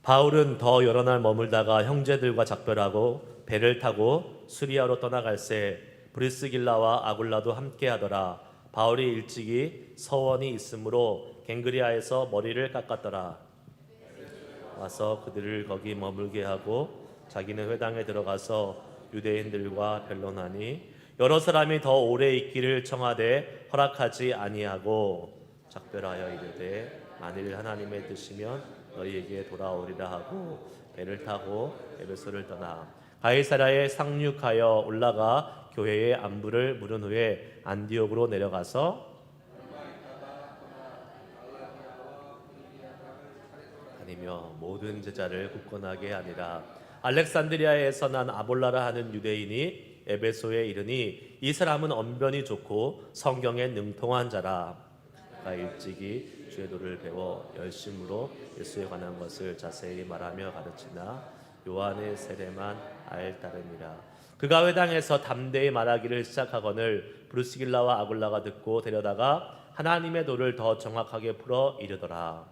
바울은 더 여러 날 머물다가 형제들과 작별하고 배를 타고 수리아로 떠나갈새 브리스길라와 아굴라도 함께하더라. 바울이 일찍이 서원이 있으므로 갱그리아에서 머리를 깎았더라. 와서 그들을 거기 머물게 하고 자기는 회당에 들어가서 유대인들과 변론하니 여러 사람이 더 오래 있기를 청하되 허락하지 아니하고 작별하여 이르되 만일 하나님의 뜻이면 너희에게 돌아오리라 하고 배를 타고 에베소를 떠나 가이사랴에 상륙하여 올라가 교회의 안부를 물은 후에 안디옥으로 내려가서 다니며 모든 제자를 굳건하게 하니라. 알렉산드리아에서 난 아볼라라 하는 유대인이 에베소에 이르니 이 사람은 언변이 좋고 성경에 능통한 자라. 그가 일찍이 주의 도를 배워 열심으로 예수에 관한 것을 자세히 말하며 가르치나 요한의 세례만 알 따름이라. 그가 회당에서 담대히 말하기를 시작하거늘 브루스길라와 아굴라가 듣고 데려다가 하나님의 도를 더 정확하게 풀어 이르더라.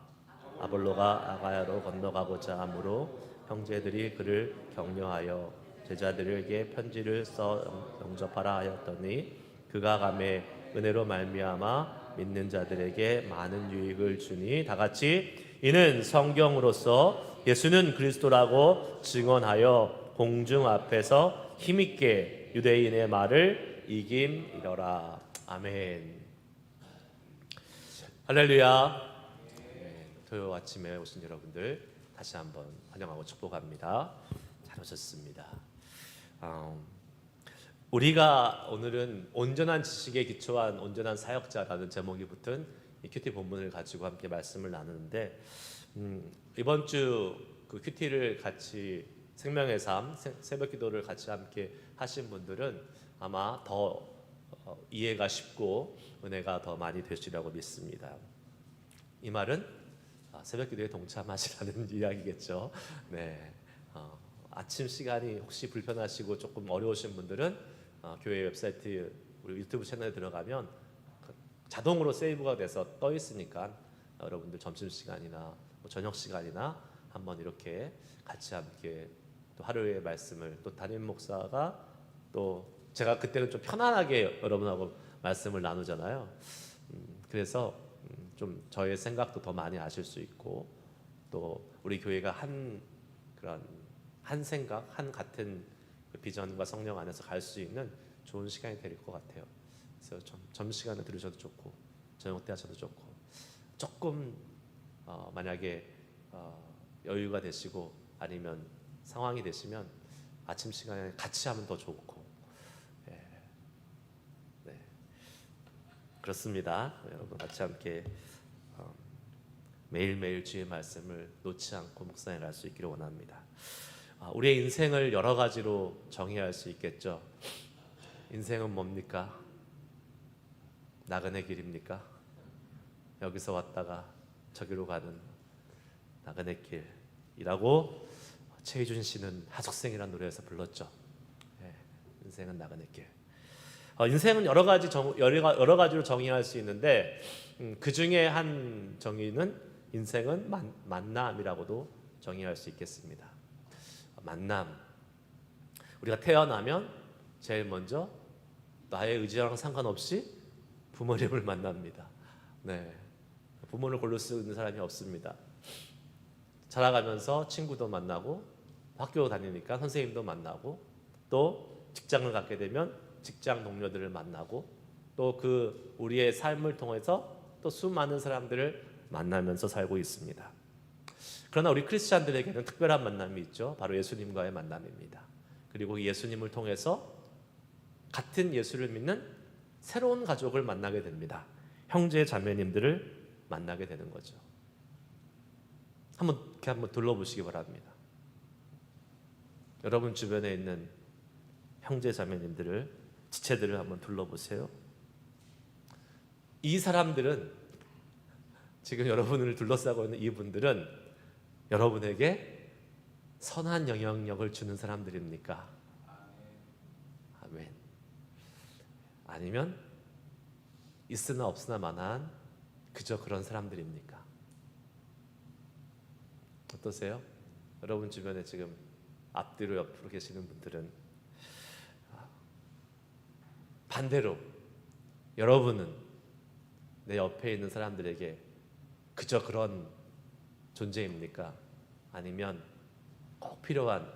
아볼로가 아가야로 건너가고자 하므로 형제들이 그를 격려하여 제자들에게 편지를 써 영접하라 하였더니 그가 가매 은혜로 말미암아 믿는 자들에게 많은 유익을 주니 다같이 이는 성경으로서 예수는 그리스도라고 증언하여 공중 앞에서 힘있게 유대인의 말을 이김이더라. 아멘. 할렐루야. 토요 아침에 오신 여러분들 다시 한번 환영하고 축복합니다. 잘 오셨습니다. 우리가 오늘은 온전한 지식에 기초한 온전한 사역자라는 제목이 붙은 이 큐티 본문을 가지고 함께 말씀을 나누는데 이번 주 그 큐티를 같이 생명의 삶 새벽 기도를 같이 함께 하신 분들은 아마 더 이해가 쉽고 은혜가 더 많이 되시리라고 믿습니다. 이 말은 새벽 기도에 동참하시라는 이야기겠죠. 네, 아침 시간이 혹시 불편하시고 조금 어려우신 분들은 교회 웹사이트 우리 유튜브 채널에 들어가면 자동으로 세이브가 돼서 떠 있으니까 여러분들 점심 시간이나 저녁 시간이나 한번 이렇게 같이 함께 또 하루의 말씀을 또 담임 목사가 또 제가 그때는 좀 편안하게 여러분하고 말씀을 나누잖아요. 그래서 좀 저의 생각도 더 많이 아실 수 있고 또 우리 교회가 한 그런 한 생각, 한 같은 비전과 성령 안에서 갈 수 있는 좋은 시간이 될 것 같아요. 그래서 좀 점심시간에 들으셔도 좋고 저녁 때 하셔도 좋고 조금 만약에 여유가 되시고 아니면 상황이 되시면 아침 시간에 같이 하면 더 좋고 네. 그렇습니다. 여러분 같이 함께 매일매일 주의 말씀을 놓지 않고 묵상해 갈 수 있기를 원합니다. 우리의 인생을 여러 가지로 정의할 수 있겠죠. 인생은 뭡니까? 나그네 길입니까? 여기서 왔다가 저기로 가는 나그네 길이라고 최희준 씨는 하숙생이라는 노래에서 불렀죠. 인생은 나그네 길. 인생은 여러 가지로 정의할 수 있는데 그 중에 한 정의는 인생은 만남이라고도 정의할 수 있겠습니다. 만남. 우리가 태어나면 제일 먼저 나의 의지랑 상관없이 부모님을 만납니다. 네, 부모를 골로 쓰는 사람이 없습니다. 자라가면서 친구도 만나고 학교 다니니까 선생님도 만나고 또 직장을 갖게 되면 직장 동료들을 만나고 또 그 우리의 삶을 통해서 또 수많은 사람들을 만나면서 살고 있습니다. 그러나 우리 크리스찬들에게는 특별한 만남이 있죠. 바로 예수님과의 만남입니다. 그리고 예수님을 통해서 같은 예수를 믿는 새로운 가족을 만나게 됩니다. 형제 자매님들을 만나게 되는 거죠. 한번 둘러보시기 바랍니다. 여러분 주변에 있는 형제 자매님들을 지체들을 한번 둘러보세요. 이 사람들은 지금 여러분을 둘러싸고 있는 이분들은 여러분에게 선한 영향력을 주는 사람들입니까? 아멘. 아니면 있으나 없으나 마나한 그저 그런 사람들입니까? 어떠세요? 여러분 주변에 지금 앞뒤로 옆으로 계시는 분들은 반대로 여러분은 내 옆에 있는 사람들에게 그저 그런 존재입니까? 아니면 꼭 필요한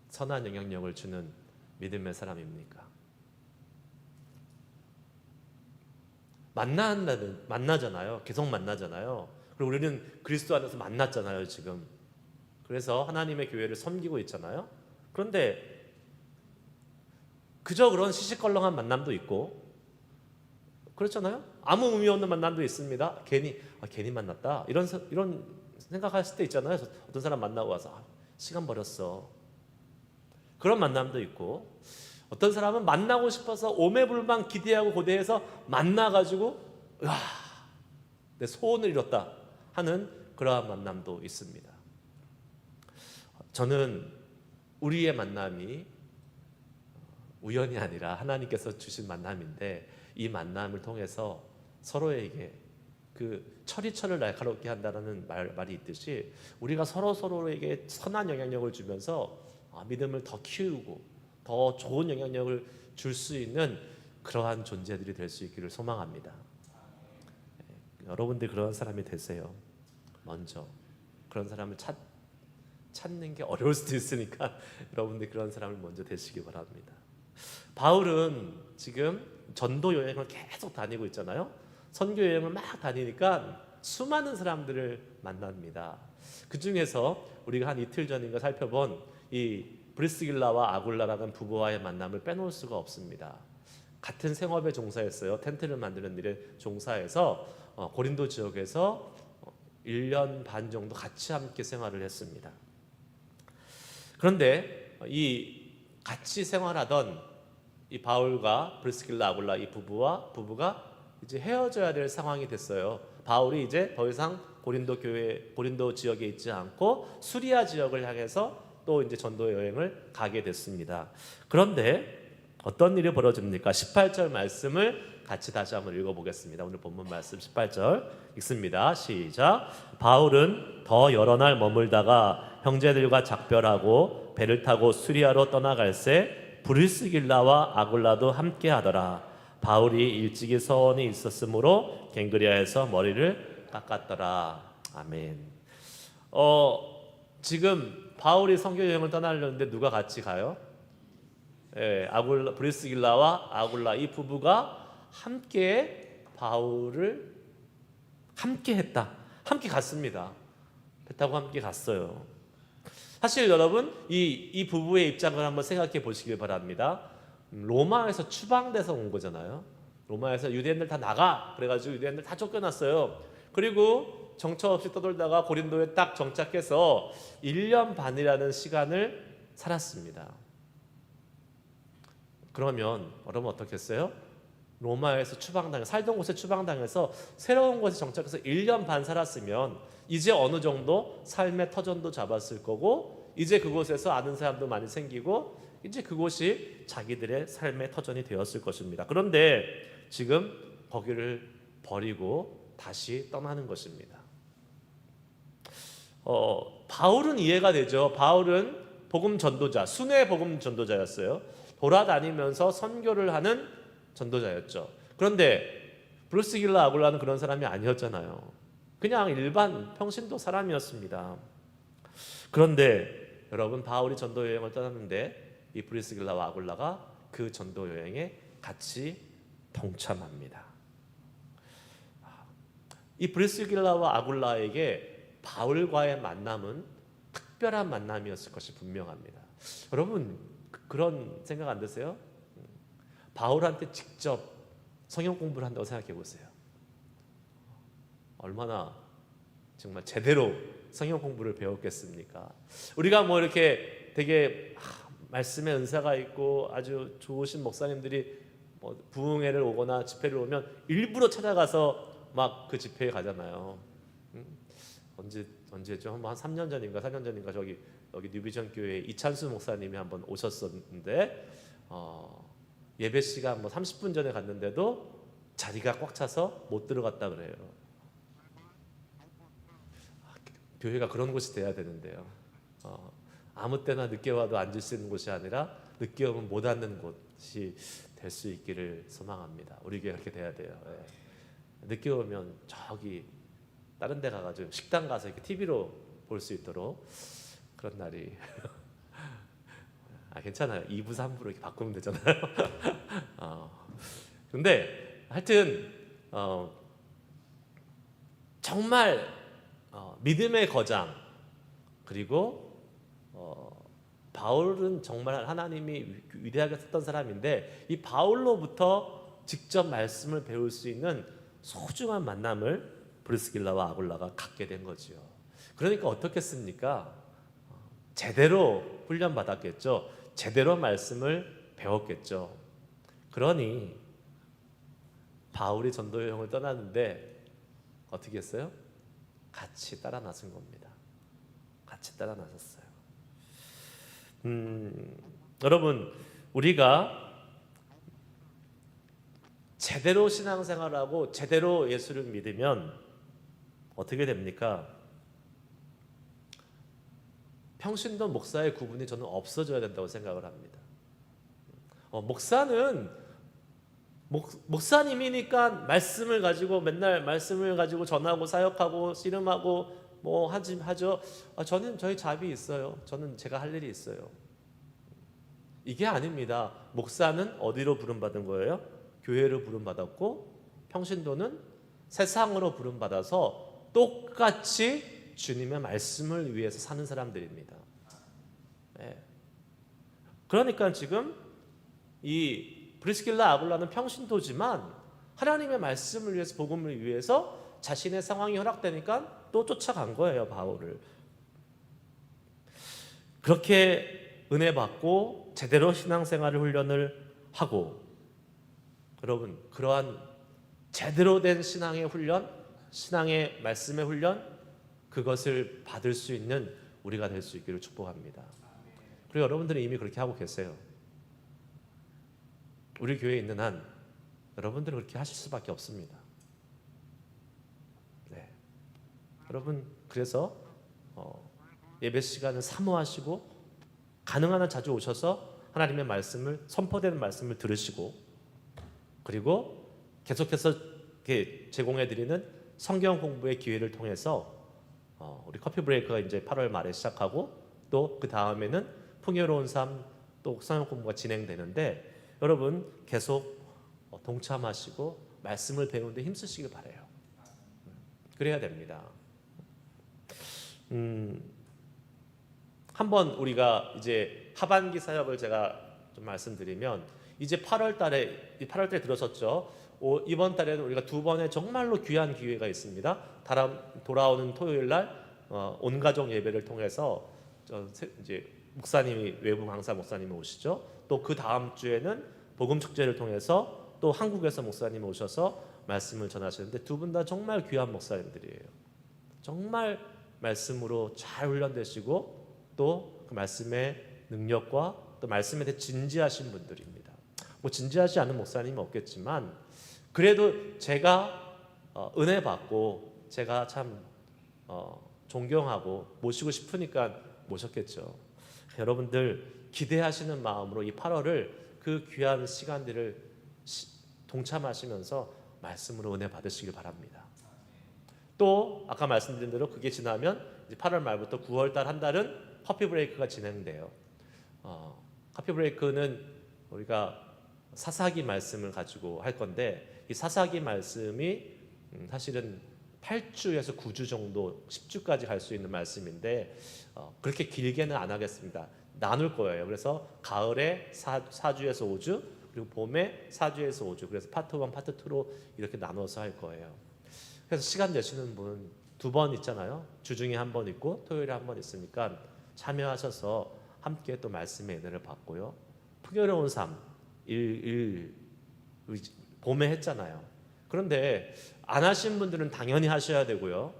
선한 영향력을 주는 믿음의 사람입니까? 만나잖아요. 계속 만나잖아요. 그리고 우리는 그리스도 안에서 만났잖아요, 지금. 그래서 하나님의 교회를 섬기고 있잖아요. 그런데 그저 그런 시시껄렁한 만남도 있고 그렇잖아요. 아무 의미 없는 만남도 있습니다. 괜히 만났다 이런 생각했을 때 있잖아요. 어떤 사람 만나고 와서 시간 버렸어. 그런 만남도 있고 어떤 사람은 만나고 싶어서 오매불망 기대하고 고대해서 만나가지고 내 소원을 이뤘다 하는 그러한 만남도 있습니다. 저는 우리의 만남이 우연이 아니라 하나님께서 주신 만남인데 이 만남을 통해서 서로에게 그 철이 철을 날카롭게 한다는 말이 있듯이 우리가 서로에게 선한 영향력을 주면서 믿음을 더 키우고 더 좋은 영향력을 줄 수 있는 그러한 존재들이 될 수 있기를 소망합니다. 여러분들 그런 사람이 되세요. 먼저 그런 사람을 찾는 게 어려울 수도 있으니까 여러분들 그런 사람을 먼저 되시기 바랍니다. 바울은 지금 전도 여행을 계속 다니고 있잖아요. 선교 여행을 막 다니니까 수많은 사람들을 만납니다. 그 중에서 우리가 한 이틀 전인가 살펴본 이 브리스길라와 아굴라라는 부부와의 만남을 빼놓을 수가 없습니다. 같은 생업에 종사했어요. 텐트를 만드는 일에 종사해서 고린도 지역에서 1년 반 정도 같이 함께 생활을 했습니다. 그런데 이 같이 생활하던 이 바울과 브리스길라 아굴라 이 부부가 이제 헤어져야 될 상황이 됐어요. 바울이 이제 더 이상 고린도 지역에 있지 않고 수리아 지역을 향해서 또 이제 전도 여행을 가게 됐습니다. 그런데 어떤 일이 벌어집니까? 18절 말씀을 같이 다시 한번 읽어보겠습니다. 오늘 본문 말씀 18절 읽습니다. 시작. 바울은 더 여러 날 머물다가 형제들과 작별하고 배를 타고 수리아로 떠나갈새 브리스길라와 아굴라도 함께 하더라. 바울이 일찍이 서원이 있었으므로 갱그리아에서 머리를 깎았더라. 아멘. 지금 바울이 선교 여행을 떠나려는데 누가 같이 가요? 브리스길라와 아굴라 이 부부가 함께 바울을 함께 했다. 함께 갔습니다. 배 타고 함께 갔어요. 사실 여러분 이 부부의 입장을 한번 생각해 보시길 바랍니다. 로마에서 추방돼서 온 거잖아요. 로마에서 유대인들 다 나가 그래가지고 유대인들 다 쫓겨났어요. 그리고 정처 없이 떠돌다가 고린도에 딱 정착해서 1년 반이라는 시간을 살았습니다. 그러면 여러분 어떻겠어요? 로마에서 살던 곳에 추방당해서 새로운 곳에 정착해서 1년 반 살았으면 이제 어느 정도 삶의 터전도 잡았을 거고 이제 그곳에서 아는 사람도 많이 생기고 이제 그곳이 자기들의 삶의 터전이 되었을 것입니다. 그런데 지금 거기를 버리고 다시 떠나는 것입니다. 바울은 이해가 되죠. 바울은 복음 전도자, 순회 복음 전도자였어요. 돌아다니면서 선교를 하는 전도자였죠. 그런데 브루스길라 아굴라는 그런 사람이 아니었잖아요. 그냥 일반 평신도 사람이었습니다. 그런데 여러분 바울이 전도 여행을 떠났는데 이 브리스길라와 아굴라가 그 전도 여행에 같이 동참합니다. 이 브리스길라와 아굴라에게 바울과의 만남은 특별한 만남이었을 것이 분명합니다. 여러분 그런 생각 안 드세요? 바울한테 직접 성경 공부를 한다고 생각해 보세요. 얼마나 정말 제대로 성경 공부를 배웠겠습니까? 우리가 뭐 이렇게 되게 말씀의 은사가 있고 아주 좋으신 목사님들이 뭐 부흥회를 오거나 집회를 오면 일부러 찾아가서 막 그 집회에 가잖아요. 언제죠? 한 3년 전인가 4년 전인가 여기 뉴비전 교회 이찬수 목사님이 한번 오셨었는데 예배 시간 뭐 30분 전에 갔는데도 자리가 꽉 차서 못 들어갔다 그래요. 교회가 그런 곳이 돼야 되는데요. 아무 때나 늦게 와도 앉을 수 있는 곳이 아니라 늦게 오면 못 앉는 곳이 될 수 있기를 소망합니다. 우리 교회 그렇게 돼야 돼요. 예. 늦게 오면 저기 다른 데 가가지고 식당 가서 이렇게 TV로 볼 수 있도록 그런 날이 괜찮아요. 2부 3부로 이렇게 바꾸면 되잖아요. 근데 하여튼 정말 믿음의 거장, 그리고 바울은 정말 하나님이 위대하게 썼던 사람인데, 이 바울로부터 직접 말씀을 배울 수 있는 소중한 만남을 브리스길라와 아굴라가 갖게 된 거지요. 그러니까 어떻겠습니까? 제대로 훈련 받았겠죠. 제대로 말씀을 배웠겠죠. 그러니 바울이 전도 여행을 떠났는데 어떻게 했어요? 같이 따라 나선 겁니다. 같이 따라 나섰어요. 여러분, 우리가 제대로 신앙생활하고 제대로 예수를 믿으면 어떻게 됩니까? 평신도 목사의 구분이 저는 없어져야 된다고 생각을 합니다. 목사는 목사님이니까 말씀을 가지고 맨날 말씀을 가지고 전하고 사역하고 씨름하고 뭐 하죠. 저는 저희 잡이 있어요. 저는 제가 할 일이 있어요. 이게 아닙니다. 목사는 어디로 부름받은 거예요? 교회로 부름받았고, 평신도는 세상으로 부름받아서 똑같이 주님의 말씀을 위해서 사는 사람들입니다. 네. 그러니까 지금 이 브리스길라 아굴라는 평신도지만 하나님의 말씀을 위해서, 복음을 위해서 자신의 상황이 허락되니까 또 쫓아간 거예요, 바울을. 그렇게 은혜 받고 제대로 신앙생활을 훈련을 하고, 여러분, 그러한 제대로 된 신앙의 훈련, 신앙의 말씀의 훈련, 그것을 받을 수 있는 우리가 될 수 있기를 축복합니다. 그리고 여러분들은 이미 그렇게 하고 계세요. 우리 교회에 있는 한 여러분들은 그렇게 하실 수밖에 없습니다. 네. 여러분, 그래서 예배 시간을 사모하시고 가능한 한 자주 오셔서 하나님의 말씀을, 선포되는 말씀을 들으시고, 그리고 계속해서 제공해드리는 성경 공부의 기회를 통해서 우리 커피 브레이크가 이제 8월 말에 시작하고, 또 그 다음에는 풍요로운 삶, 또 성경 공부가 진행되는데, 여러분 계속 동참하시고 말씀을 배우는데 힘쓰시길 바라요. 그래야 됩니다. 한번 우리가 이제 하반기 사역을 제가 좀 말씀드리면, 이제 8월 달에 들어섰죠. 이번 달에는 우리가 두 번의 정말로 귀한 기회가 있습니다. 돌아오는 토요일 날 온 가족 예배를 통해서 이제 목사님이, 외부 강사 목사님이 오시죠. 또 그 다음 주에는 복음 축제를 통해서 또 한국에서 목사님이 오셔서 말씀을 전하시는데, 두 분 다 정말 귀한 목사님들이에요. 정말 말씀으로 잘 훈련되시고 또 그 말씀의 능력과 또 말씀에 대해 진지하신 분들입니다. 뭐 진지하지 않은 목사님은 없겠지만, 그래도 제가 은혜 받고 제가 참 존경하고 모시고 싶으니까 모셨겠죠. 여러분들 기대하시는 마음으로 이 8월을, 그 귀한 시간들을 동참하시면서 말씀으로 은혜 받으시길 바랍니다. 또 아까 말씀드린 대로 그게 지나면 이제 8월 말부터 9월 달 한 달은 커피 브레이크가 진행돼요. 커피 브레이크는 우리가 사사기 말씀을 가지고 할 건데, 이 사사기 말씀이 사실은 8주에서 9주 정도, 10주까지 갈 수 있는 말씀인데, 그렇게 길게는 안 하겠습니다. 나눌 거예요. 그래서 가을에 4주에서 5주, 그리고 봄에 4주에서 5주, 그래서 파트 1, 파트 2로 이렇게 나눠서 할 거예요. 그래서 시간 내시는 분 두 번 있잖아요. 주중에 한 번 있고 토요일에 한 번 있으니까 참여하셔서 함께 또 말씀의 은혜를 받고요. 풍요로운 삶, 봄에 했잖아요. 그런데 안 하신 분들은 당연히 하셔야 되고요.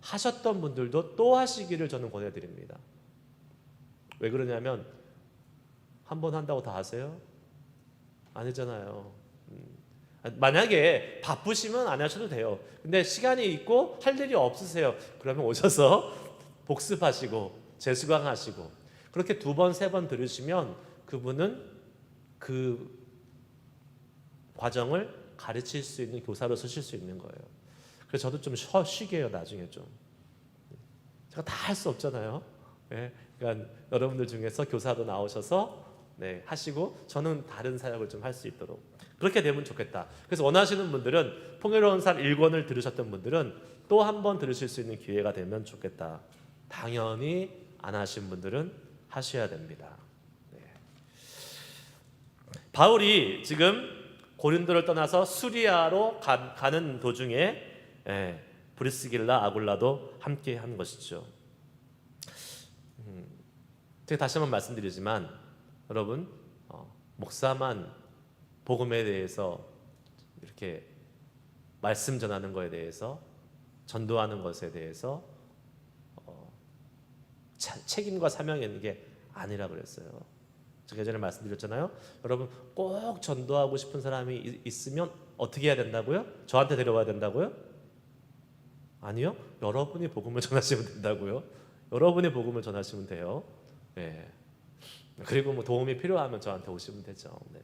하셨던 분들도 또 하시기를 저는 권해드립니다. 왜 그러냐면, 한 번 한다고 다 하세요? 아니잖아요. 만약에 바쁘시면 안 하셔도 돼요. 근데 시간이 있고 할 일이 없으세요. 그러면 오셔서 복습하시고 재수강하시고 그렇게 2번, 3번 들으시면 그분은 그 과정을 가르칠 수 있는 교사로 쓰실 수 있는 거예요. 그래서 저도 좀 쉬게 해요. 나중에 좀. 제가 다 할 수 없잖아요. 네, 그러니까 여러분들 중에서 교사도 나오셔서 네, 하시고 저는 다른 사역을 좀 할 수 있도록 그렇게 되면 좋겠다. 그래서 원하시는 분들은 풍요로운 삶 1권을 들으셨던 분들은 또 한 번 들으실 수 있는 기회가 되면 좋겠다. 당연히 안 하신 분들은 하셔야 됩니다. 네. 바울이 지금 고린도를 떠나서 수리아로 가는 도중에 브리스길라 아굴라도 함께 한 것이죠. 제가 다시 한번 말씀드리지만 여러분 목사만 복음에 대해서 이렇게 말씀 전하는 것에 대해서 전도하는 것에 대해서 책임과 사명이 있는 게 아니라 그랬어요. 제가 예전에 말씀드렸잖아요. 여러분 꼭 전도하고 싶은 사람이 있으면 어떻게 해야 된다고요? 저한테 데려와야 된다고요? 아니요. 여러분이 복음을 전하시면 된다고요. 여러분이 복음을 전하시면 돼요. 네. 그리고 뭐 도움이 필요하면 저한테 오시면 되죠. 네.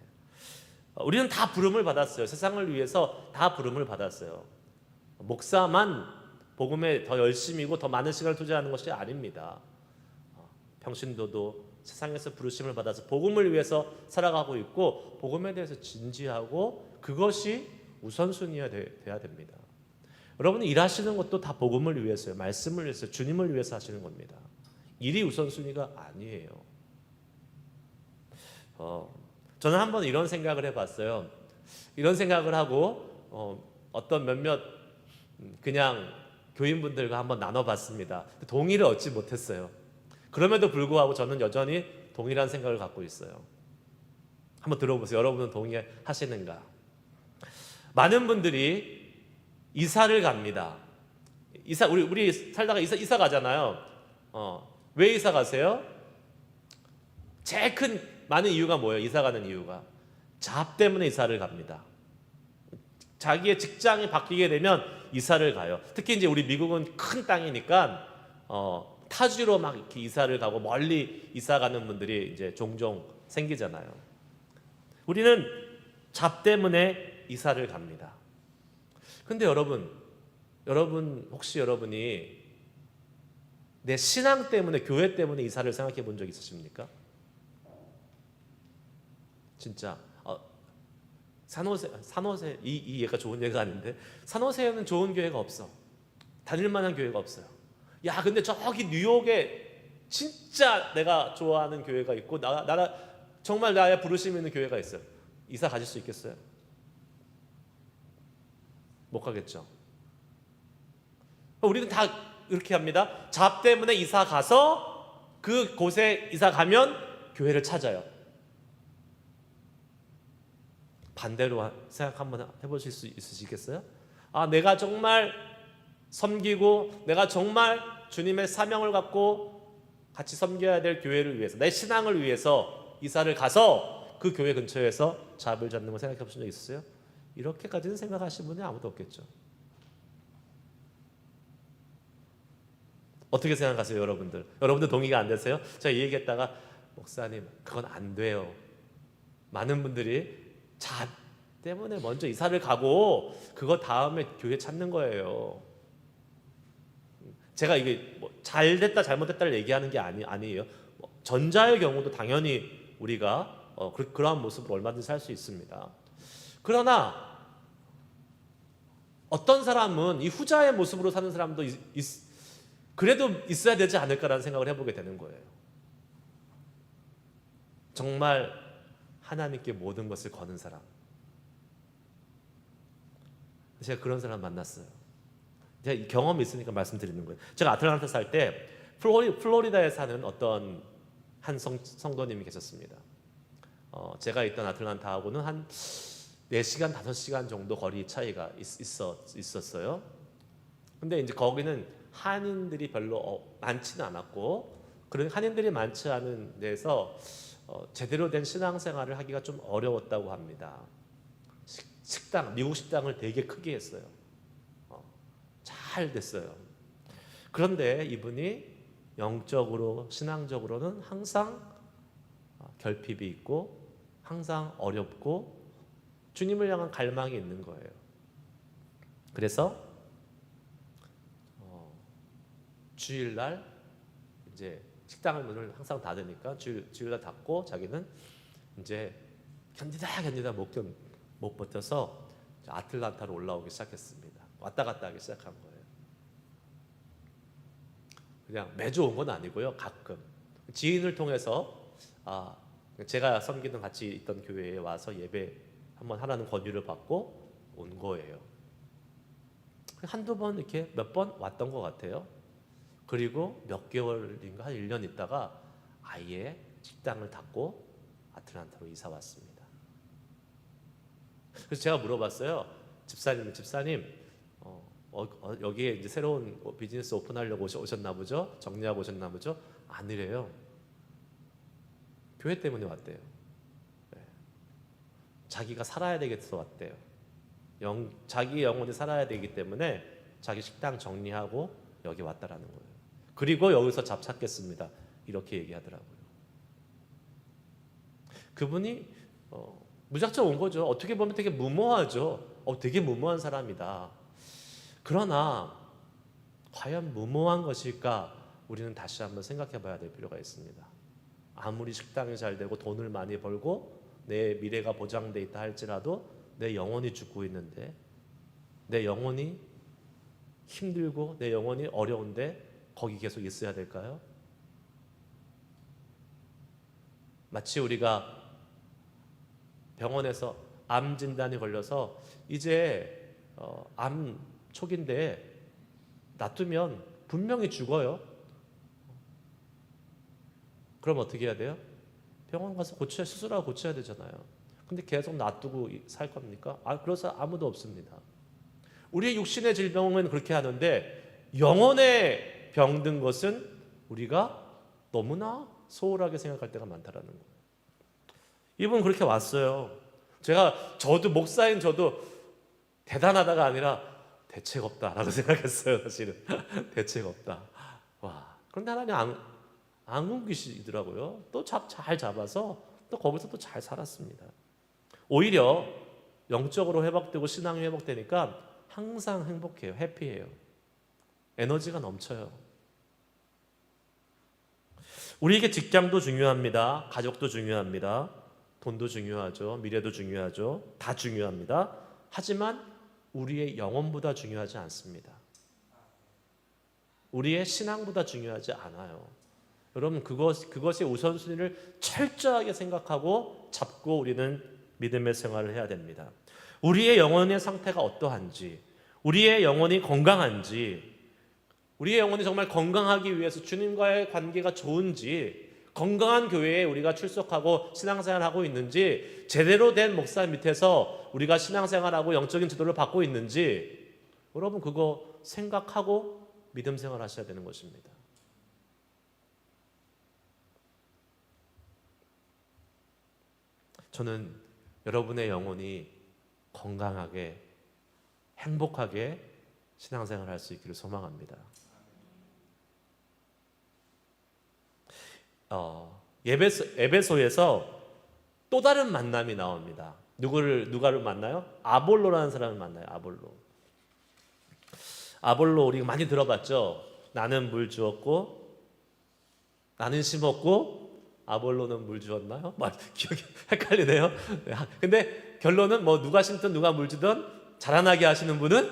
우리는 다 부름을 받았어요. 세상을 위해서 다 부름을 받았어요. 목사만 복음에 더 열심이고 더 많은 시간을 투자하는 것이 아닙니다. 평신도도 세상에서 부르심을 받아서 복음을 위해서 살아가고 있고 복음에 대해서 진지하고 그것이 우선순위가 돼야 됩니다. 여러분이 일하시는 것도 다 복음을 위해서요. 말씀을 위해서 주님을 위해서 하시는 겁니다. 일이 우선순위가 아니에요. 저는 한번 이런 생각을 해봤어요. 이런 생각을 하고 어떤 몇몇 그냥 교인분들과 한번 나눠봤습니다. 동의를 얻지 못했어요. 그럼에도 불구하고 저는 여전히 동일한 생각을 갖고 있어요. 한번 들어보세요. 여러분은 동의하시는가? 많은 분들이 이사를 갑니다. 우리 살다가 이사 가잖아요. 왜 이사 가세요? 제일 큰 많은 이유가 뭐예요? 이사 가는 이유가 잡 때문에 이사를 갑니다. 자기의 직장이 바뀌게 되면 이사를 가요. 특히 이제 우리 미국은 큰 땅이니까 타주로 막 이렇게 이사를 가고 멀리 이사 가는 분들이 이제 종종 생기잖아요. 우리는 잡 때문에 이사를 갑니다. 근데 여러분 혹시 여러분이 내 신앙 때문에 교회 때문에 이사를 생각해 본 적 있으십니까? 진짜 산호세 이 예가 좋은 예가 아닌데 산호세에는 좋은 교회가 없어. 다닐 만한 교회가 없어요. 야 근데 저기 뉴욕에 진짜 내가 좋아하는 교회가 있고 정말 나의 부르심 있는 교회가 있어요. 이사 가실 수 있겠어요? 못 가겠죠. 우리는 다 이렇게 합니다. 잡 때문에 이사 가서 그 곳에 이사 가면 교회를 찾아요. 반대로 생각 한번 해보실 수 있으시겠어요? 내가 정말 섬기고 내가 정말 주님의 사명을 갖고 같이 섬겨야 될 교회를 위해서 내 신앙을 위해서 이사를 가서 그 교회 근처에서 잡을 잡는 거 생각해 보신 적 있으세요? 이렇게까지는 생각하시는 분이 아무도 없겠죠. 어떻게 생각하세요, 여러분들? 여러분들 동의가 안 되세요? 제가 이 얘기했다가 목사님 그건 안 돼요. 많은 분들이 잡 때문에 먼저 이사를 가고 그거 다음에 교회 찾는 거예요. 제가 이게 잘 됐다 잘못됐다를 얘기하는 게 아니에요. 전자의 경우도 당연히 우리가 그러한 모습으로 얼마든지 살 수 있습니다. 그러나 어떤 사람은 이 후자의 모습으로 사는 사람도 그래도 있어야 되지 않을까라는 생각을 해보게 되는 거예요. 정말 하나님께 모든 것을 거는 사람. 제가 그런 사람 만났어요. 제가 경험이 있으니까 말씀드리는 거예요. 제가 아틀란타 살 때 플로리다에 사는 어떤 한 성도님이 계셨습니다. 제가 있던 아틀란타하고는 한 4시간, 5시간 정도 거리 차이가 있었어요. 근데 이제 거기는 한인들이 별로 많지는 않았고, 그런 한인들이 많지 않은 데서 제대로 된 신앙생활을 하기가 좀 어려웠다고 합니다. 미국 식당을 되게 크게 했어요. 잘 됐어요. 그런데 이분이 영적으로 신앙적으로는 항상 결핍이 있고 항상 어렵고 주님을 향한 갈망이 있는 거예요. 그래서 주일날 이제 식당을 문을 항상 닫으니까 주일날 닫고 자기는 이제 견디다 못 버텨서 아틀란타로 올라오기 시작했습니다. 왔다 갔다 하기 시작한 거예요. 그냥 매주 온 건 아니고요. 가끔 지인을 통해서 제가 섬기는 같이 있던 교회에 와서 예배 한번 하라는 권유를 받고 온 거예요. 한두 번 이렇게 몇 번 왔던 것 같아요. 그리고 몇 개월인가 한 1년 있다가 아예 식당을 닫고 아틀란타로 이사 왔습니다. 그래서 제가 물어봤어요. 집사님 여기에 이제 새로운 비즈니스 오픈하려고 오셨나 보죠? 정리하고 오셨나 보죠? 아니래요. 교회 때문에 왔대요. 네. 자기가 살아야 되겠어 왔대요. 자기 영혼이 살아야 되기 때문에 자기 식당 정리하고 여기 왔다라는 거예요. 그리고 여기서 잡찾겠습니다. 이렇게 얘기하더라고요. 그분이 무작정 온 거죠. 어떻게 보면 되게 무모하죠. 되게 무모한 사람이다. 그러나 과연 무모한 것일까? 우리는 다시 한번 생각해 봐야 될 필요가 있습니다. 아무리 식당이 잘 되고 돈을 많이 벌고 내 미래가 보장돼 있다 할지라도 내 영혼이 죽고 있는데, 내 영혼이 힘들고 내 영혼이 어려운데 거기 계속 있어야 될까요? 마치 우리가 병원에서 암 진단이 걸려서 이제 암 초기인데 놔두면 분명히 죽어요. 그럼 어떻게 해야 돼요? 병원 가서 수술하고 고쳐야 되잖아요. 근데 계속 놔두고 살 겁니까? 그래서 아무도 없습니다. 우리의 육신의 질병은 그렇게 하는데 영혼의 병든 것은 우리가 너무나 소홀하게 생각할 때가 많다라는 거예요. 이분은 그렇게 왔어요. 저도 목사인 저도 대단하다가 아니라 대책 없다라고 생각했어요. 사실은 대책 없다. 와, 그런데 하나님 안 굶기시더라고요. 또 잘 잡아서 또 거기서 또 잘 살았습니다. 오히려 영적으로 회복되고 신앙이 회복되니까 항상 행복해요. 해피해요. 에너지가 넘쳐요. 우리에게 직장도 중요합니다. 가족도 중요합니다. 돈도 중요하죠. 미래도 중요하죠. 다 중요합니다. 하지만 우리의 영혼보다 중요하지 않습니다. 우리의 신앙보다 중요하지 않아요. 여러분 그것의 우선순위를 철저하게 생각하고 잡고 우리는 믿음의 생활을 해야 됩니다. 우리의 영혼의 상태가 어떠한지, 우리의 영혼이 건강한지, 우리의 영혼이 정말 건강하기 위해서 주님과의 관계가 좋은지, 건강한 교회에 우리가 출석하고 신앙생활하고 있는지, 제대로 된 목사 밑에서 우리가 신앙생활하고 영적인 지도를 받고 있는지, 여러분 그거 생각하고 믿음 생활하셔야 되는 것입니다. 저는 여러분의 영혼이 건강하게 행복하게 신앙생활할 수 있기를 소망합니다. 에베소에서 또 다른 만남이 나옵니다. 누가를 만나요? 아볼로라는 사람을 만나요. 아볼로 우리가 많이 들어봤죠. 나는 물 주었고, 나는 심었고, 아볼로는 물 주었나요? 기억이 헷갈리네요. 근데 결론은 누가 심든 누가 물 주든 자라나게 하시는 분은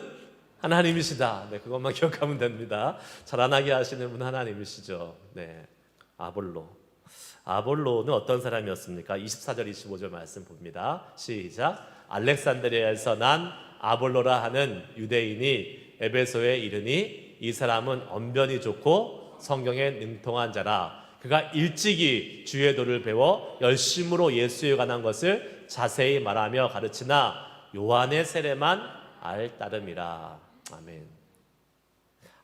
하나님이시다. 네, 그것만 기억하면 됩니다. 자라나게 하시는 분은 하나님이시죠. 네, 아볼로는 어떤 사람이었습니까? 24절 25절 말씀 봅니다. 시작. 알렉산드리아에서 난 아볼로라 하는 유대인이 에베소에 이르니 이 사람은 언변이 좋고 성경에 능통한 자라. 그가 일찍이 주의 도를 배워 열심으로 예수에 관한 것을 자세히 말하며 가르치나 요한의 세례만 알 따름이라. 아멘.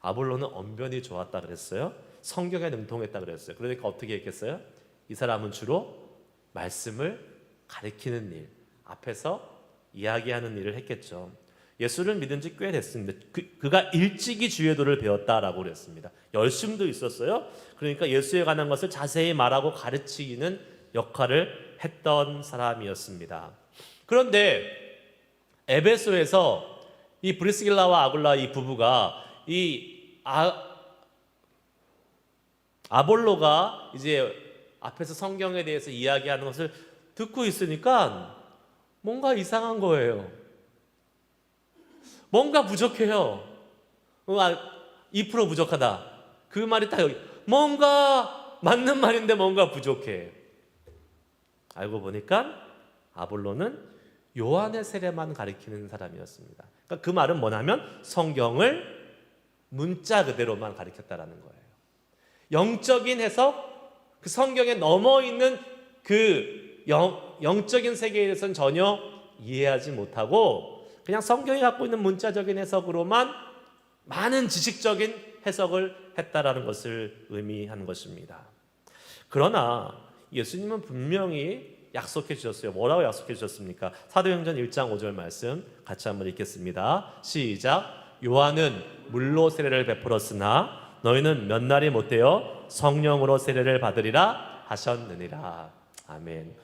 아볼로는 언변이 좋았다 그랬어요. 성경에 능통했다 그랬어요. 그러니까 어떻게 했겠어요? 이 사람은 주로 말씀을 가르치는 일, 앞에서 이야기하는 일을 했겠죠. 예수를 믿은 지 꽤 됐습니다. 그가 일찍이 주의 도를 배웠다라고 그랬습니다. 열심도 있었어요. 그러니까 예수에 관한 것을 자세히 말하고 가르치는 역할을 했던 사람이었습니다. 그런데 에베소에서 이 브리스길라와 아굴라 이 부부가 이 아볼로가 이제 앞에서 성경에 대해서 이야기하는 것을 듣고 있으니까 뭔가 이상한 거예요. 뭔가 부족해요. 2% 부족하다. 그 말이 딱 여기. 뭔가 맞는 말인데 뭔가 부족해. 알고 보니까 아볼로는 요한의 세례만 가리키는 사람이었습니다. 그러니까 그 말은 뭐냐면 성경을 문자 그대로만 가리켰다라는 거예요. 영적인 해석, 그 성경에 넘어 있는 그 영적인 세계에 대해서는 전혀 이해하지 못하고 그냥 성경이 갖고 있는 문자적인 해석으로만 많은 지식적인 해석을 했다라는 것을 의미하는 것입니다. 그러나 예수님은 분명히 약속해 주셨어요. 뭐라고 약속해 주셨습니까? 사도행전 1장 5절 말씀 같이 한번 읽겠습니다. 시작. 요한은 물로 세례를 베풀었으나 너희는 몇 날이 못되어 성령으로 세례를 받으리라 하셨느니라. 아멘.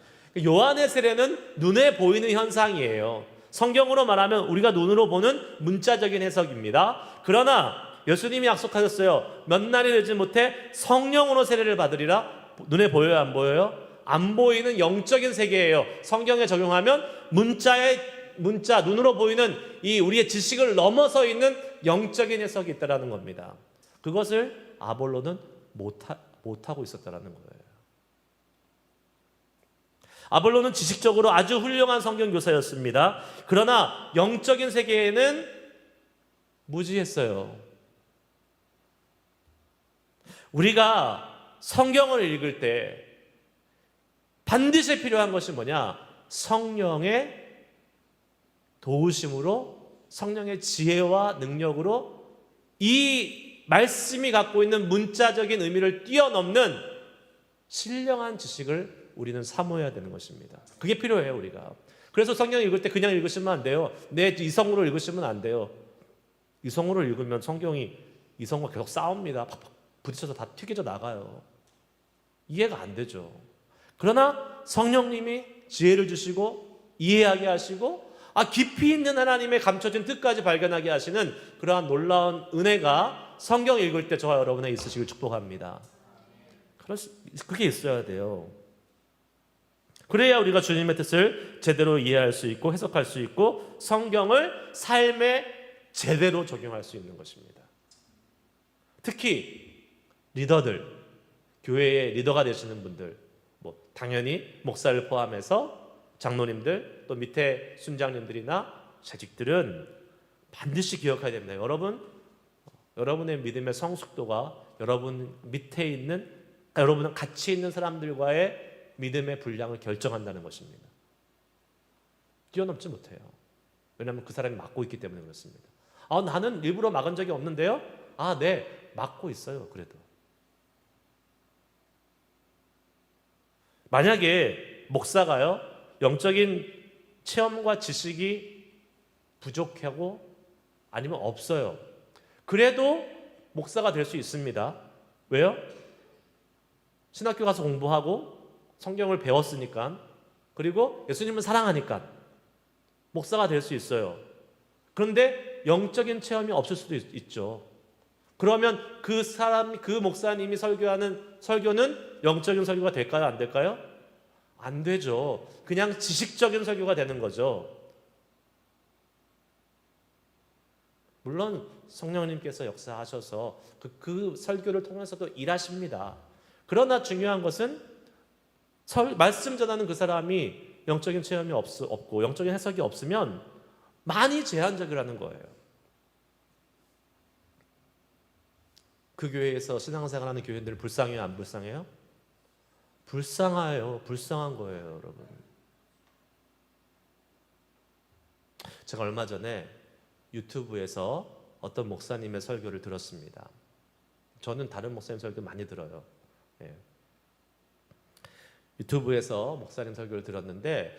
요한의 세례는 눈에 보이는 현상이에요. 성경으로 말하면 우리가 눈으로 보는 문자적인 해석입니다. 그러나 예수님이 약속하셨어요. 몇 날이 되지 못해 성령으로 세례를 받으리라. 눈에 보여요, 안 보여요? 안 보이는 영적인 세계예요. 성경에 적용하면 문자, 눈으로 보이는 이 우리의 지식을 넘어서 있는 영적인 해석이 있다라는 겁니다. 그것을 아볼로는 못하고 있었다라는 거예요. 아볼로는 지식적으로 아주 훌륭한 성경 교사였습니다. 그러나 영적인 세계에는 무지했어요. 우리가 성경을 읽을 때 반드시 필요한 것이 뭐냐? 성령의 도우심으로, 성령의 지혜와 능력으로 이 말씀이 갖고 있는 문자적인 의미를 뛰어넘는 신령한 지식을 우리는 사모해야 되는 것입니다. 그게 필요해요, 우리가. 그래서 성경 읽을 때 그냥 읽으시면 안 돼요. 내 이성으로 읽으시면 안 돼요. 이성으로 읽으면 성경이 이성과 계속 싸웁니다. 팍팍 부딪혀서 다 튀겨져 나가요. 이해가 안 되죠. 그러나 성령님이 지혜를 주시고 이해하게 하시고 깊이 있는 하나님의 감춰진 뜻까지 발견하게 하시는 그러한 놀라운 은혜가 성경 읽을 때 저와 여러분에 있으시길 축복합니다. 그게 있어야 돼요. 그래야 우리가 주님의 뜻을 제대로 이해할 수 있고 해석할 수 있고 성경을 삶에 제대로 적용할 수 있는 것입니다. 특히 리더들, 교회의 리더가 되시는 분들, 당연히 목사를 포함해서 장로님들 또 밑에 순장님들이나 재직들은 반드시 기억해야 됩니다. 여러분의 믿음의 성숙도가 여러분 밑에 있는 여러분은 같이 있는 사람들과의 믿음의 분량을 결정한다는 것입니다. 뛰어넘지 못해요. 왜냐하면 그 사람이 맡고 있기 때문에 그렇습니다. 나는 일부러 막은 적이 없는데요. 네, 맡고 있어요. 그래도 만약에 목사가요 영적인 체험과 지식이 부족하고 아니면 없어요. 그래도 목사가 될 수 있습니다. 왜요? 신학교 가서 공부하고 성경을 배웠으니까, 그리고 예수님을 사랑하니까 목사가 될 수 있어요. 그런데 영적인 체험이 없을 수도 있죠. 그러면 그 목사님이 설교하는 설교는 영적인 설교가 될까요? 안 될까요? 안 되죠. 그냥 지식적인 설교가 되는 거죠. 물론 성령님께서 역사하셔서 그 설교를 통해서도 일하십니다. 그러나 중요한 것은 말씀 전하는 그 사람이 영적인 체험이 없고 영적인 해석이 없으면 많이 제한적이라는 거예요. 그 교회에서 신앙생활하는 교회들은 불쌍해요, 안 불쌍해요? 불쌍해요. 불쌍한 거예요, 여러분. 제가 얼마 전에 유튜브에서 어떤 목사님의 설교를 들었습니다. 저는 다른 목사님 설교 많이 들어요. 유튜브에서 목사님 설교를 들었는데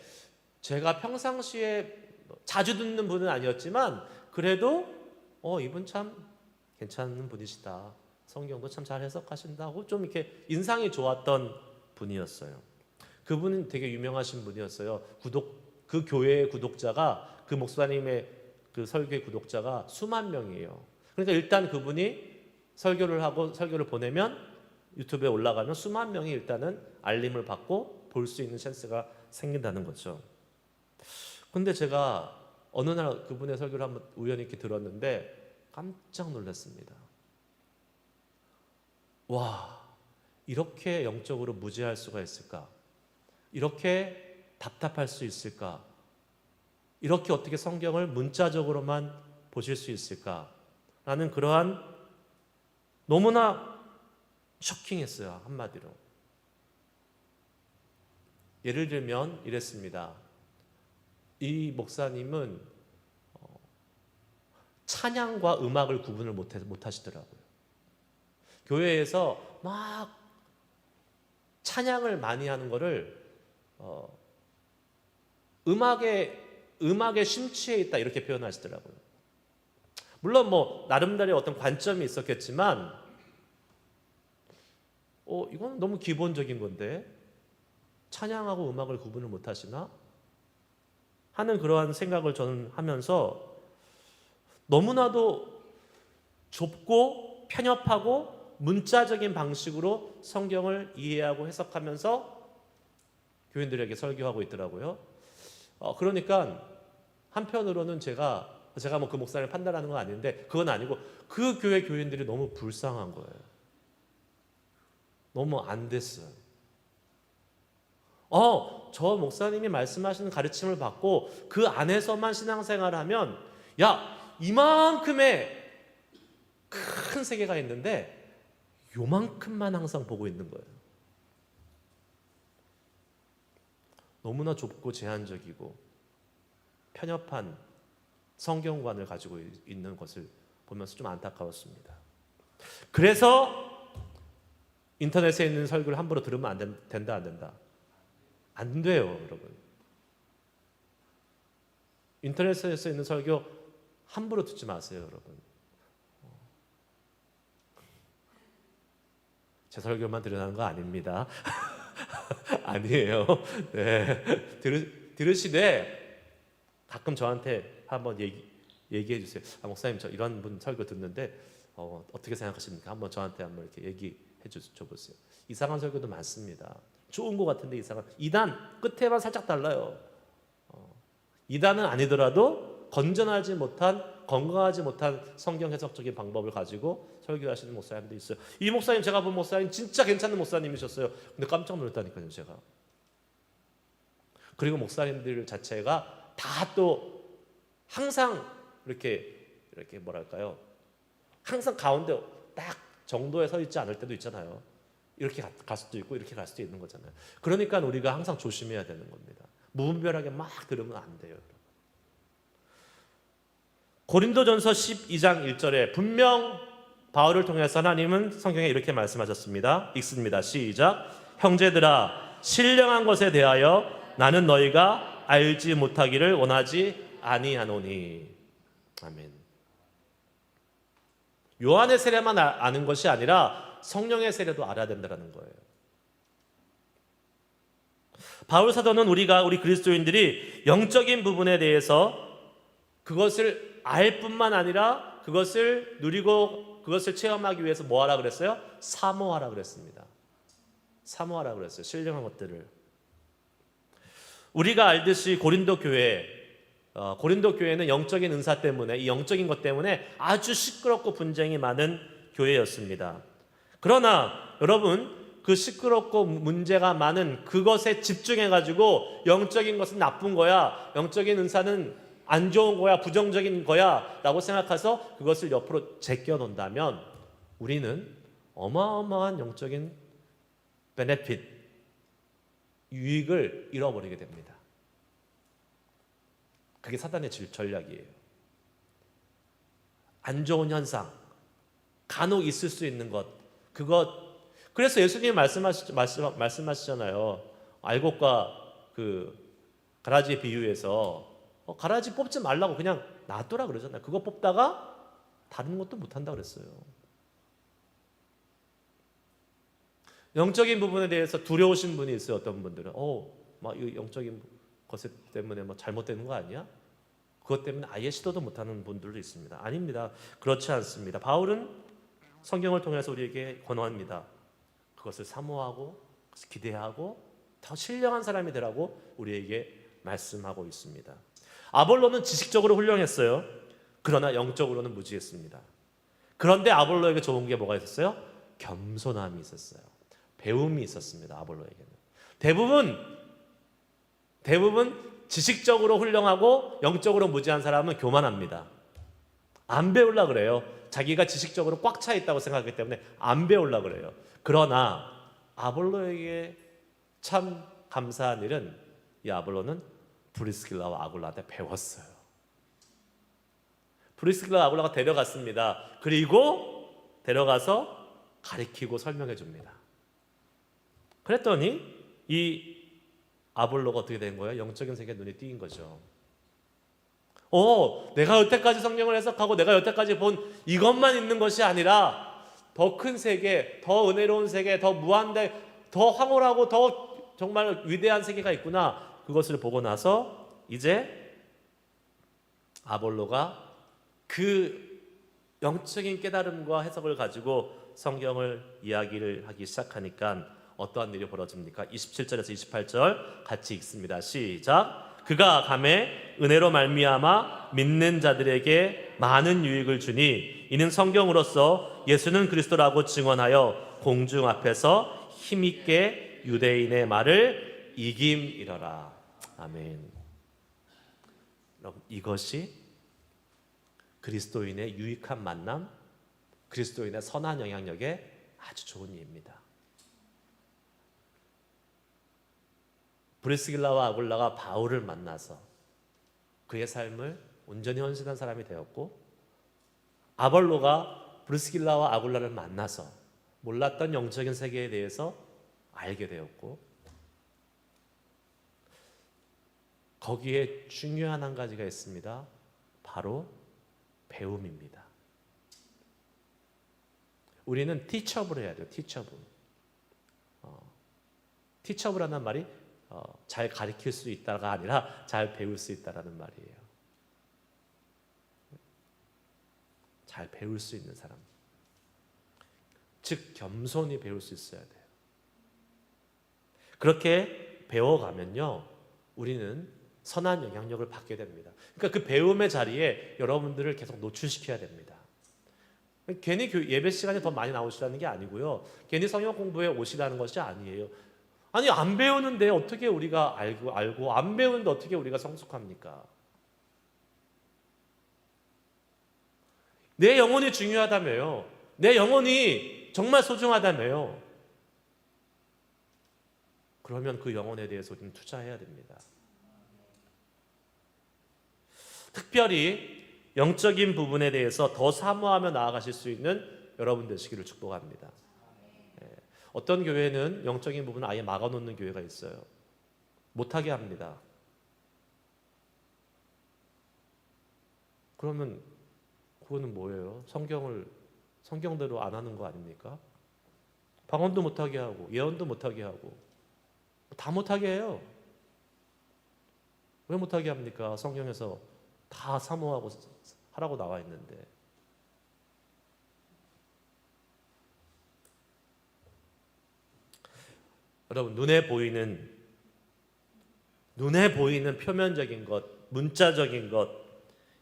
제가 평상시에 자주 듣는 분은 아니었지만 그래도 이분 참 괜찮은 분이시다. 성경도 참 잘 해석하신다고 좀 이렇게 인상이 좋았던 분이었어요. 그분은 되게 유명하신 분이었어요. 그 교회의 구독자가, 그 목사님의 그 설교의 구독자가 수만 명이에요. 그러니까 일단 그분이 설교를 하고 설교를 보내면 유튜브에 올라가면 수만 명이 일단은 알림을 받고 볼 수 있는 찬스가 생긴다는 거죠. 근데 제가 어느 날 그분의 설교를 한번 우연히 이렇게 들었는데 깜짝 놀랐습니다. 와, 이렇게 영적으로 무지할 수가 있을까? 이렇게 답답할 수 있을까? 이렇게 어떻게 성경을 문자적으로만 보실 수 있을까? 라는 그러한 너무나 쇼킹했어요. 한마디로. 예를 들면 이랬습니다. 이 목사님은 찬양과 음악을 구분을 못 하시더라고요. 교회에서 막 찬양을 많이 하는 거를 음악에 심취해 있다 이렇게 표현하시더라고요. 물론 뭐 나름대로의 어떤 관점이 있었겠지만 이건 너무 기본적인 건데 찬양하고 음악을 구분을 못 하시나? 하는 그러한 생각을 저는 하면서 너무나도 좁고 편협하고 문자적인 방식으로 성경을 이해하고 해석하면서 교인들에게 설교하고 있더라고요. 그러니까 한편으로는 제가 뭐 그 목사를 판단하는 건 아닌데 그건 아니고 그 교회 교인들이 너무 불쌍한 거예요. 너무 안 됐어요. 저 목사님이 말씀하시는 가르침을 받고 그 안에서만 신앙생활을 하면 이만큼의 큰 세계가 있는데 요만큼만 항상 보고 있는 거예요. 너무나 좁고 제한적이고 편협한 성경관을 가지고 있는 것을 보면서 좀 안타까웠습니다. 그래서 인터넷에 있는 설교를 함부로 들으면 된다, 안 된다? 안 돼요, 여러분. 인터넷에 있는 설교 함부로 듣지 마세요, 여러분. 제 설교만 들으라는 거 아닙니다. 아니에요. 네. 들으시되 가끔 저한테 한번 얘기해 주세요. 목사님 저 이런 분 설교 듣는데 어떻게 생각하십니까? 한번 저한테 한번 이렇게 얘기해 줘 보세요. 이상한 설교도 많습니다. 좋은 것 같은데 이상한 2단 끝에만 살짝 달라요. 2단은 아니더라도 건전하지 못한 건강하지 못한 성경 해석적인 방법을 가지고 설교하시는 목사님도 있어요. 이 목사님 제가 본 목사님 진짜 괜찮은 목사님이셨어요. 근데 깜짝 놀랐다니까요, 제가. 그리고 목사님들 자체가 다 또 항상 이렇게 뭐랄까요? 항상 가운데 딱 정도에 서 있지 않을 때도 있잖아요. 이렇게 갈 수도 있고 이렇게 갈 수도 있는 거잖아요. 그러니까 우리가 항상 조심해야 되는 겁니다. 무분별하게 막 들으면 안 돼요. 고린도전서 12장 1절에 분명 바울을 통해서 하나님은 성경에 이렇게 말씀하셨습니다. 읽습니다. 시작. 형제들아 신령한 것에 대하여 나는 너희가 알지 못하기를 원하지 아니하노니. 아멘. 요한의 세례만 아는 것이 아니라 성령의 세례도 알아야 된다는 거예요. 바울 사도는 우리 그리스도인들이 영적인 부분에 대해서 그것을 알 뿐만 아니라 그것을 누리고 그것을 체험하기 위해서 뭐 하라 그랬어요? 사모하라 그랬습니다. 사모하라 그랬어요. 신령한 것들을. 우리가 알듯이 고린도 교회는 영적인 은사 때문에 이 영적인 것 때문에 아주 시끄럽고 분쟁이 많은 교회였습니다. 그러나 여러분 그 시끄럽고 문제가 많은 그것에 집중해가지고 영적인 것은 나쁜 거야, 영적인 은사는 안 좋은 거야, 부정적인 거야 라고 생각해서 그것을 옆으로 제껴놓는다면 우리는 어마어마한 영적인 베네핏, 유익을 잃어버리게 됩니다. 그게 사단의 전략이에요. 안 좋은 현상, 간혹 있을 수 있는 것, 그래서 예수님이 말씀하시잖아요. 알곡과 그 가라지의 비유에서 가라지 뽑지 말라고 그냥 놔둬라 그러잖아요. 그거 뽑다가 다른 것도 못한다 그랬어요. 영적인 부분에 대해서 두려우신 분이 있어요. 어떤 분들은 막 이 영적인 것 때문에 뭐 잘못되는 거 아니야? 그것 때문에 아예 시도도 못하는 분들도 있습니다. 아닙니다. 그렇지 않습니다. 바울은 성경을 통해서 우리에게 권합니다. 그것을 사모하고 기대하고 더 신령한 사람이 되라고 우리에게 말씀하고 있습니다. 아볼로는 지식적으로 훌륭했어요. 그러나 영적으로는 무지했습니다. 그런데 아볼로에게 좋은 게 뭐가 있었어요? 겸손함이 있었어요. 배움이 있었습니다. 아볼로에게는. 대부분 지식적으로 훌륭하고 영적으로 무지한 사람은 교만합니다. 안 배우려고 그래요. 자기가 지식적으로 꽉 차 있다고 생각하기 때문에 안 배우려고 그래요. 그러나 아볼로에게 참 감사한 일은 이 아볼로는 브리스길라와 아굴라한테 배웠어요. 브리스길라와 아굴라가 데려갔습니다. 그리고 데려가서 가르치고 설명해 줍니다. 그랬더니 이 아볼로가 어떻게 된 거예요? 영적인 세계에 눈이 띄인 거죠. 내가 여태까지 성경을 해석하고 내가 여태까지 본 이것만 있는 것이 아니라 더 큰 세계, 더 은혜로운 세계, 더 무한대, 더 황홀하고 더 정말 위대한 세계가 있구나. 그것을 보고 나서 이제 아볼로가 그 영적인 깨달음과 해석을 가지고 성경을 이야기를 하기 시작하니까 어떠한 일이 벌어집니까? 27절에서 28절 같이 읽습니다. 시작. 그가 감에 은혜로 말미암아 믿는 자들에게 많은 유익을 주니 이는 성경으로서 예수는 그리스도라고 증언하여 공중 앞에서 힘있게 유대인의 말을 이김이러라. 아멘. 여러분, 이것이 그리스도인의 유익한 만남, 그리스도인의 선한 영향력에 아주 좋은 예입니다. 브리스길라와 아굴라가 바울을 만나서 그의 삶을 온전히 헌신한 사람이 되었고, 아볼로가 브리스길라와 아굴라를 만나서 몰랐던 영적인 세계에 대해서 알게 되었고, 거기에 중요한 한 가지가 있습니다. 바로 배움입니다. 우리는 티처블 해야 돼요. 티처블. 티처블하는 말이 잘 가르칠 수 있다가 아니라 잘 배울 수 있다라는 말이에요. 잘 배울 수 있는 사람, 즉 겸손히 배울 수 있어야 돼요. 그렇게 배워가면요, 우리는 선한 영향력을 받게 됩니다. 그러니까 그 배움의 자리에 여러분들을 계속 노출시켜야 됩니다. 괜히 예배 시간에 더 많이 나오시라는 게 아니고요, 괜히 성경 공부에 오시라는 것이 아니에요. 아니, 안 배우는데 어떻게 우리가 알고 안 배우는데 어떻게 우리가 성숙합니까? 내 영혼이 중요하다며요. 내 영혼이 정말 소중하다며요. 그러면 그 영혼에 대해서 우리는 투자해야 됩니다. 특별히 영적인 부분에 대해서 더 사모하며 나아가실 수 있는 여러분 되시기를 축복합니다. 어떤 교회는 영적인 부분을 아예 막아놓는 교회가 있어요. 못하게 합니다. 그러면 그거는 뭐예요? 성경대로 안 하는 거 아닙니까? 방언도 못하게 하고 예언도 못하게 하고 다 못하게 해요. 왜 못하게 합니까? 성경에서 다 사모하고 하라고 나와 있는데. 여러분, 눈에 보이는 표면적인 것, 문자적인 것,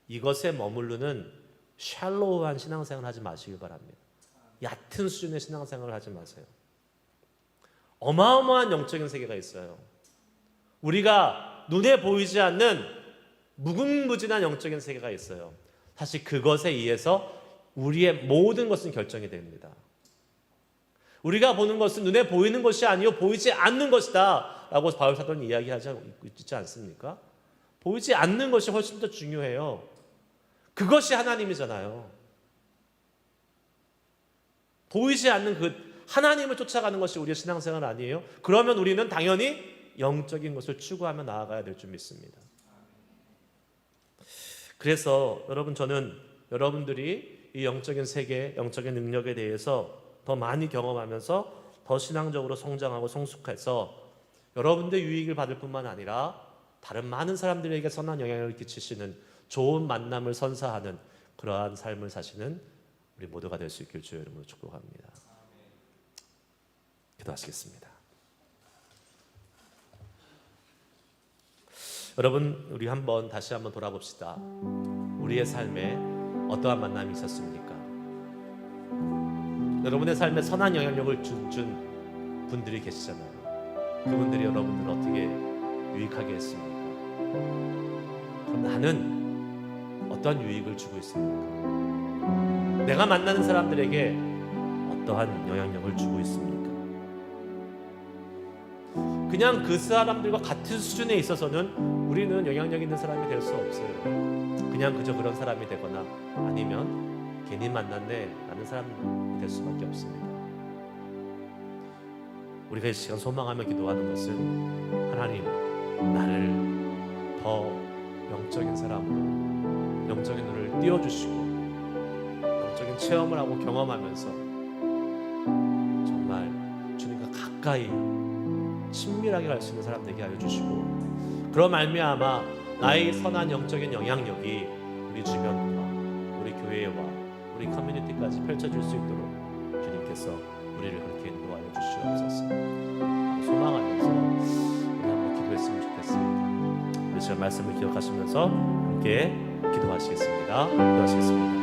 이것에 머무르는 샬로우한 신앙생활을 하지 마시길 바랍니다. 얕은 수준의 신앙생활을 하지 마세요. 어마어마한 영적인 세계가 있어요. 우리가 눈에 보이지 않는 무궁무진한 영적인 세계가 있어요. 사실 그것에 의해서 우리의 모든 것은 결정이 됩니다. 우리가 보는 것은 눈에 보이는 것이 아니요 보이지 않는 것이다 라고 바울 사도는 이야기하지 있지 않습니까? 보이지 않는 것이 훨씬 더 중요해요. 그것이 하나님이잖아요. 보이지 않는 그 하나님을 쫓아가는 것이 우리의 신앙생활 아니에요? 그러면 우리는 당연히 영적인 것을 추구하며 나아가야 될 줄 믿습니다. 그래서 여러분, 저는 여러분들이 이 영적인 세계, 영적인 능력에 대해서 더 많이 경험하면서 더 신앙적으로 성장하고 성숙해서 여러분들의 유익을 받을 뿐만 아니라 다른 많은 사람들에게 선한 영향을 끼치시는 좋은 만남을 선사하는 그러한 삶을 사시는 우리 모두가 될 수 있길 주의 이름으로 축복합니다. 기도하시겠습니다. 여러분, 우리 다시 한번 돌아봅시다. 우리의 삶에 어떠한 만남이 있었습니까? 여러분의 삶에 선한 영향력을 준 분들이 계시잖아요. 그분들이 여러분들을 어떻게 유익하게 했습니까? 그럼 나는 어떠한 유익을 주고 있습니까? 내가 만나는 사람들에게 어떠한 영향력을 주고 있습니까? 그냥 그 사람들과 같은 수준에 있어서는 우리는 영향력 있는 사람이 될 수 없어요. 그냥 그저 그런 사람이 되거나 아니면 괜히 만났네 라는 사람이 될 수밖에 없습니다. 우리가 이 시간 소망하며 기도하는 것은 하나님, 나를 더 영적인 사람으로 영적인 눈을 띄워주시고 영적인 체험을 하고 경험하면서 정말 주님과 가까이 친밀하게 갈 수 있는 사람 되게 하여 주시고, 그런 말미암아 나의 선한 영적인 영향력이 우리 주변과 우리 교회와 우리 커뮤니티까지 펼쳐질 수 있도록 주님께서 우리를 그렇게 인도하여 주시옵소서. 소망하면서 우리 한번 기도했으면 좋겠습니다. 우리 지금 말씀을 기억하시면서 함께 기도하시겠습니다. 기도하시겠습니다.